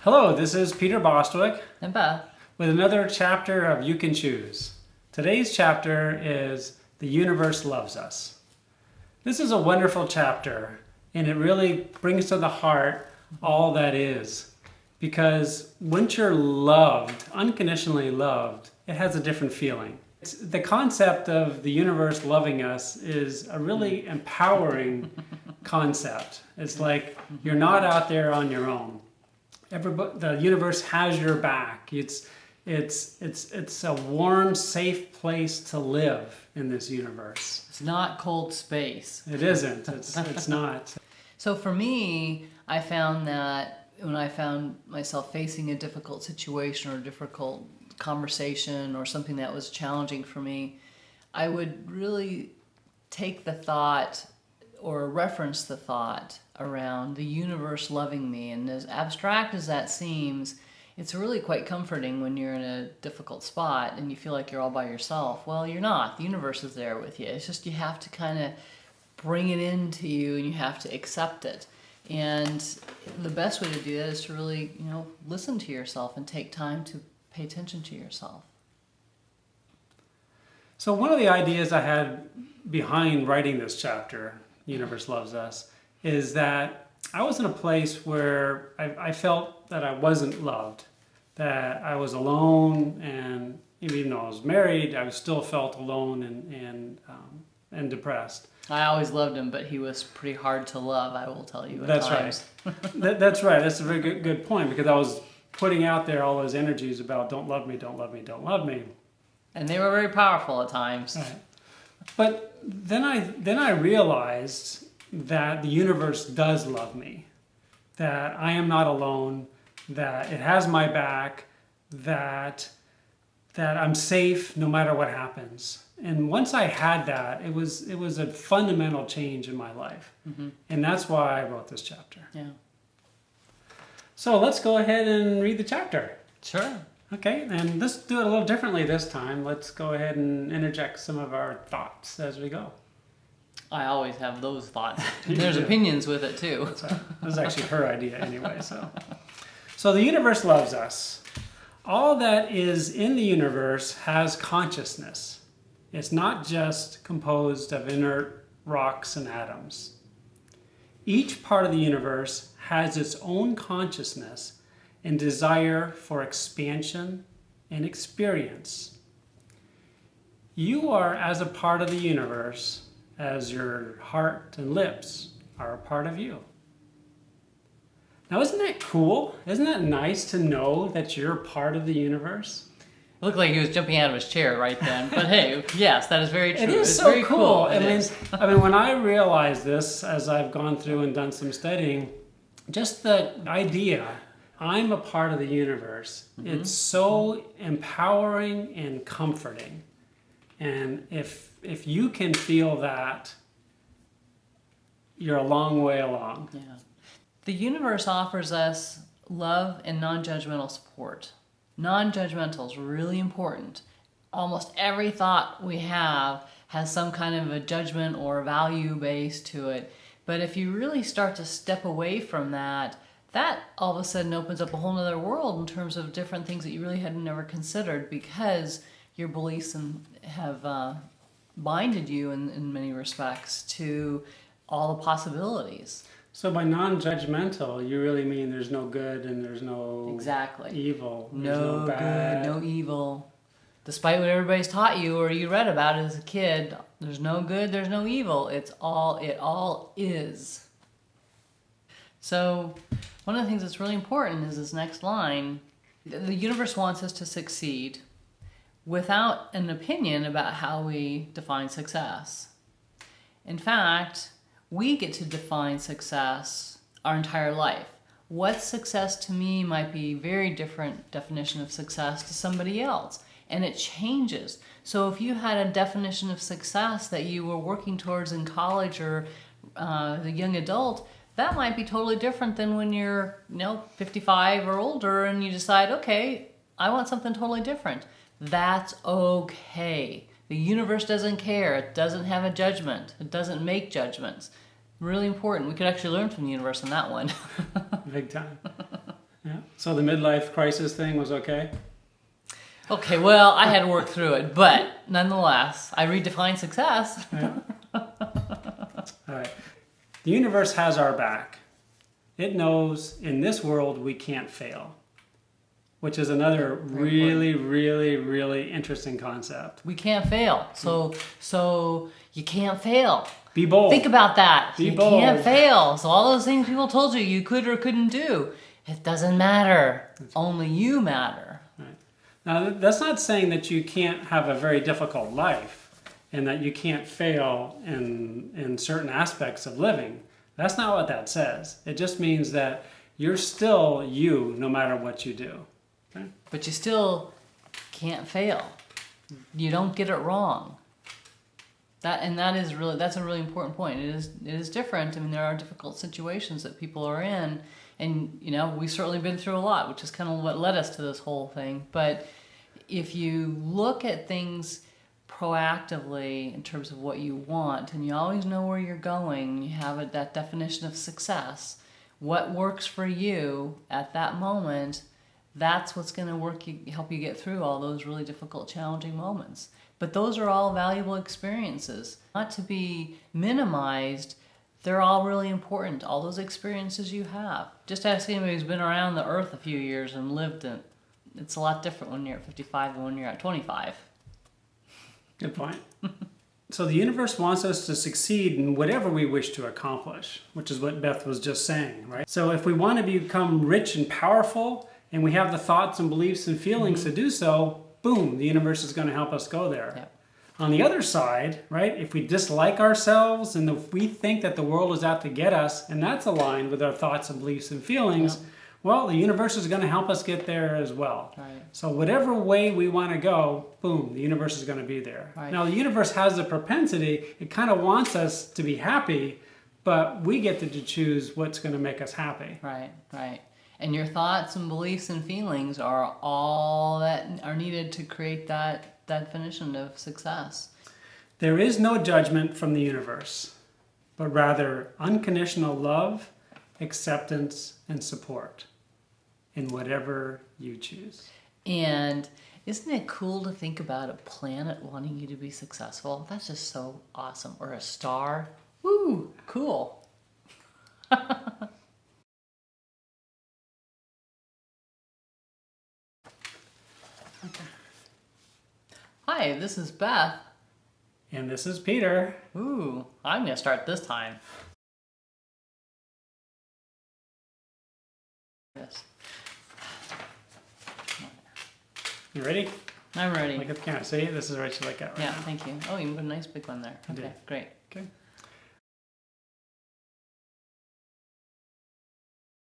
Hello, this is Peter Bostwick And Beth. with another chapter of You Can Choose. Today's chapter is The Universe Loves Us. This is a wonderful chapter, and it really brings to the heart all that is. Because once you're loved, unconditionally loved, it has a different feeling. The concept of the universe loving us is a really empowering concept. It's like you're not out there on your own. The universe has your back. It's a warm, safe place to live in this universe. It's not cold space. It isn't. It's not. So for me, I found that when I found myself facing a difficult situation or a difficult conversation or something that was challenging for me, I would really take the thought or reference the thought around the universe loving me. And as abstract as that seems, it's really quite comforting when you're in a difficult spot and you feel like you're all by yourself. Well, you're not. The universe is there with you. It's just you have to kind of bring it into you and you have to accept it. And the best way to do that is to really, listen to yourself and take time to pay attention to yourself. So one of the ideas I had behind writing this chapter, Universe Loves Us, is that I was in a place where I felt that I wasn't loved, that I was alone, and even though I was married, I still felt alone and depressed. I always loved him, but he was pretty hard to love, I will tell you at That's times. Right. That's right. That's a very good point, because I was putting out there all those energies about don't love me, don't love me, don't love me. And they were very powerful at times. Right. But then I realized that the universe does love me, that I am not alone, that it has my back, that I'm safe no matter what happens. And once I had that, it was a fundamental change in my life. Mm-hmm. And that's why I wrote this chapter. Yeah. So let's go ahead and read the chapter. Sure. Okay, and let's do it a little differently this time. Let's go ahead and interject some of our thoughts as we go. I always have those thoughts. There's opinions with it too. That was actually her idea anyway. So the universe loves us. All that is in the universe has consciousness. It's not just composed of inert rocks and atoms. Each part of the universe has its own consciousness and desire for expansion and experience. You are as a part of the universe as your heart and lips are a part of you. Now, isn't that cool? Isn't that nice to know that you're part of the universe? It looked like he was jumping out of his chair right then. But hey, yes, that is very true. It is it's so very cool. It is. I mean, when I realized this, as I've gone through and done some studying, just the idea, I'm a part of the universe. Mm-hmm. It's so empowering and comforting. And if you can feel that, you're a long way along. Yeah. The universe offers us love and non-judgmental support. Non-judgmental is really important. Almost every thought we have has some kind of a judgment or value base to it. But if you really start to step away from that all of a sudden opens up a whole other world in terms of different things that you really had never considered, because your beliefs have binded you in many respects to all the possibilities. So by non-judgmental, you really mean there's no good and there's no exactly evil. There's no bad. Good, no evil. Despite what everybody's taught you or you read about as a kid, there's no good, there's no evil. It all is. So one of the things that's really important is this next line. The universe wants us to succeed without an opinion about how we define success. In fact, we get to define success our entire life. What success to me might be a very different definition of success to somebody else. And it changes. So if you had a definition of success that you were working towards in college or the young adult, that might be totally different than when you're 55 or older and you decide, okay, I want something totally different. That's okay. The universe doesn't care. It doesn't have a judgment. It doesn't make judgments. Really important. We could actually learn from the universe on that one. Big time. Yeah. So the midlife crisis thing was okay? Okay, well, I had to work through it, but nonetheless, I redefined success. Yeah. All right. The universe has our back. It knows in this world we can't fail, which is another really, really, really interesting concept. We can't fail. So you can't fail. Be bold. Think about that. Be you bold. Can't fail. So all those things people told you you could or couldn't do, it doesn't matter. Only you matter. Right. Now, that's not saying that you can't have a very difficult life and that you can't fail in certain aspects of living. That's not what that says. It just means that you're still you no matter what you do. Okay? But you still can't fail. You don't get it wrong. That's a really important point. It is different. I mean, there are difficult situations that people are in, and we've certainly been through a lot, which is kind of what led us to this whole thing. But if you look at things proactively in terms of what you want, and you always know where you're going, you have that definition of success, what works for you at that moment, that's what's going to help you get through all those really difficult, challenging moments. But those are all valuable experiences, not to be minimized. They're all really important, all those experiences you have. Just ask anybody who's been around the earth a few years and lived it. It's a lot different when you're at 55 than when you're at 25. Good point. So the universe wants us to succeed in whatever we wish to accomplish, which is what Beth was just saying, right? So if we want to become rich and powerful, and we have the thoughts and beliefs and feelings to do so, boom, the universe is going to help us go there. Yep. On the other side, right, if we dislike ourselves and if we think that the world is out to get us, and that's aligned with our thoughts and beliefs and feelings, well, the universe is going to help us get there as well. Right. So whatever way we want to go, boom, the universe is going to be there. Right. Now, the universe has the propensity, it kind of wants us to be happy, but we get to choose what's going to make us happy. Right, right. And your thoughts and beliefs and feelings are all that are needed to create that definition of success. There is no judgment from the universe, but rather unconditional love, acceptance, and support in whatever you choose. And isn't it cool to think about a planet wanting you to be successful? That's just so awesome. Or a star. Woo, cool. Hi, this is Beth. And this is Peter. Ooh, I'm going to start this time. Yes. You ready? I'm ready. Look at the camera. See, this is what you look at right Yeah, now. thank you. Oh, you put a nice big one there. I Okay, did. great. Okay.